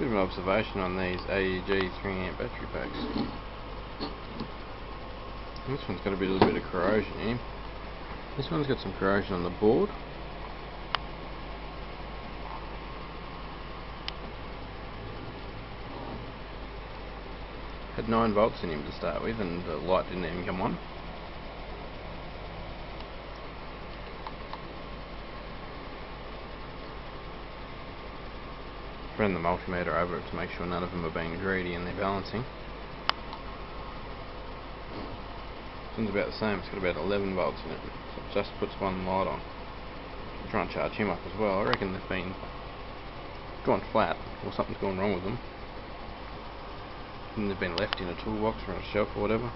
Bit of an observation on these AEG 3A battery packs. This one's got a little bit of corrosion here. This one's got some corrosion on the board. Had 9 volts in him to start with, and the light didn't even come on. Ran the multimeter over it to make sure none of them are being greedy in their balancing. This one's about the same, it's got about 11 volts in it, so it just puts one light on. I'll try and charge him up as well. I reckon they've been gone flat, or something's gone wrong with them. And they've been left in a toolbox or on a shelf or whatever.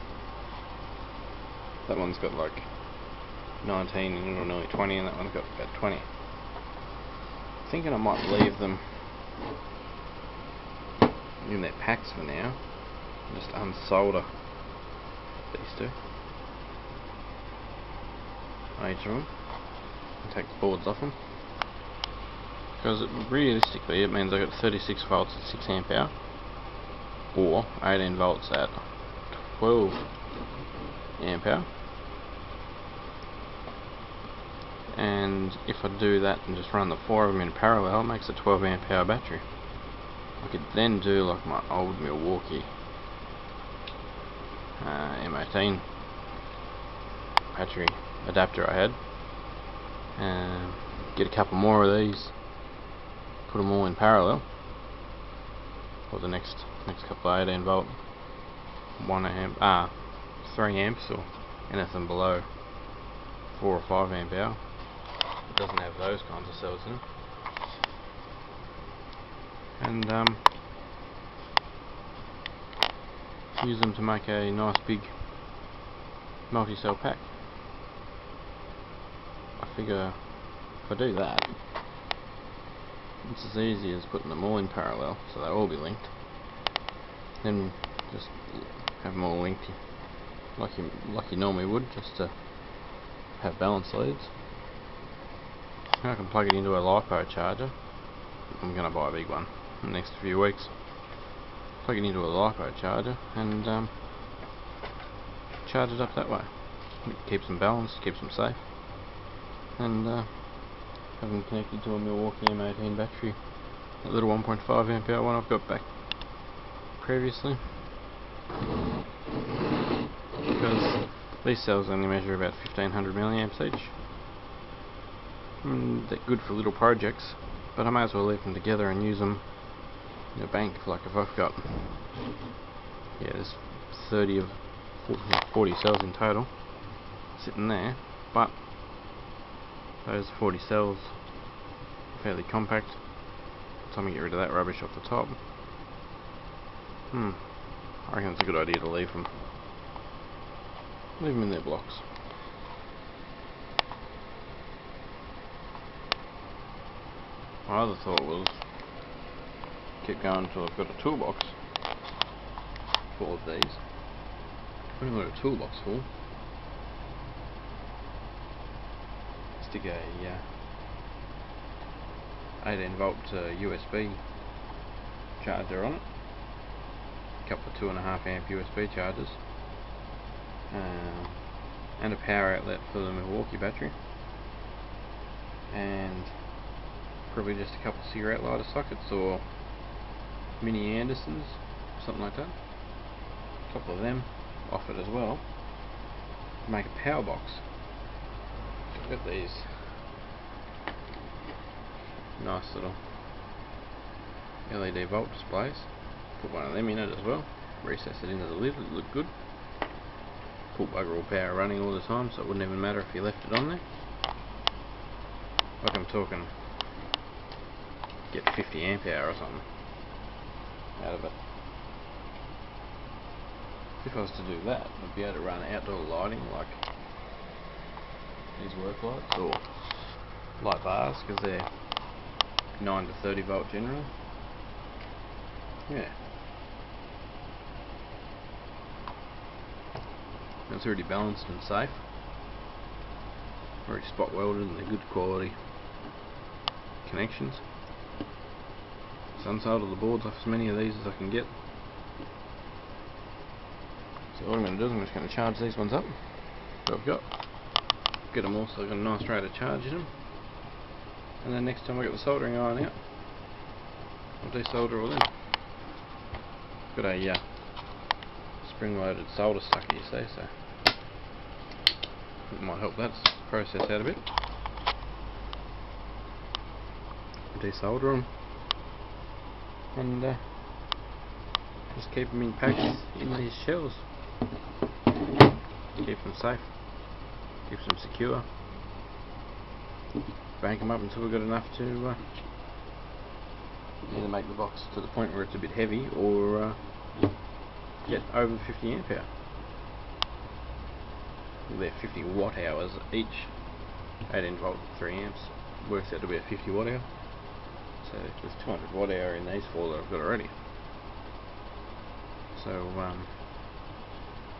That one's got like 19 in it, or nearly 20, and that one's got about 20. Thinking I might leave them in their packs for now. Just unsolder these two on each of them and take the boards off them, because realistically it means I've got 36 volts at 6 amp hour or 18 volts at 12 amp hour, and if I do that and just run the 4 of them in parallel, it makes a 12 amp hour battery. I could then do like my old Milwaukee M18 battery adapter I had, and get a couple more of these, put them all in parallel for the next couple of 18 volt 1 amp 3 amps or anything below 4 or 5 amp hour. It doesn't have those kinds of cells in it. And use them to make a nice big multi-cell pack. I figure if I do that, it's as easy as putting them all in parallel, so they'll all be linked. Then just have them all linked like you normally would, just to have balance leads. I can plug it into a LiPo charger. I'm going to buy a big one in the next few weeks. Plug it into a LiPo charger and charge it up that way. It keeps them balanced, keeps them safe, and have them connected to a Milwaukee M18 battery, that little 1.5 amp hour one I've got back previously, because these cells only measure about 1500 milliamps each. They're good for little projects, but I may as well leave them together and use them in a bank. Like if I've got, there's 30 of 40 cells in total sitting there, but those 40 cells are fairly compact. By the time you get rid of that rubbish off the top, I reckon it's a good idea to leave them in their blocks. My other thought was keep going until I've got a toolbox full of these. When I've got a toolbox full, stick a 18 volt USB charger on it, a couple of 2.5 amp USB chargers, and a power outlet for the Milwaukee battery, and probably just a couple of cigarette lighter sockets or mini Andersons, something like that. A couple of them off it as well, to make a power box. I've got these nice little LED volt displays. Put one of them in it as well, recess it into the lid, it looked good. Pull bugger all power running all the time, so it wouldn't even matter if you left it on there. Like I'm talking, get 50 amp hour or something out of it. If I was to do that, I'd be able to run outdoor lighting like these work lights, or light bars, because they're 9 to 30 volt generally. Yeah. It's already balanced and safe. Already spot welded and they're good quality connections. unsolder the boards off as many of these as I can get. So what I'm going to do is I'm just going to charge these ones up that I've got. Get them all so I've got a nice rate of charge in them. And then next time I get the soldering iron out, I'll desolder all in. Got a spring-loaded solder sucker, you see, so it might help that process out a bit. Desolder them and just keep them in packs in these shells. Keep them safe, keeps them secure. Bank them up until we've got enough to either make the box to the point where it's a bit heavy or get over 50 amp hour. They're 50 watt hours each. 18 volt 3 amps works out to be a 50 watt hour. So there's 200 watt hour in these four that I've got already. So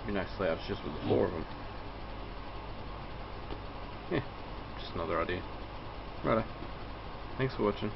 be no slouch just with the 4 of them. Yeah, just another idea. Righto. Thanks for watching.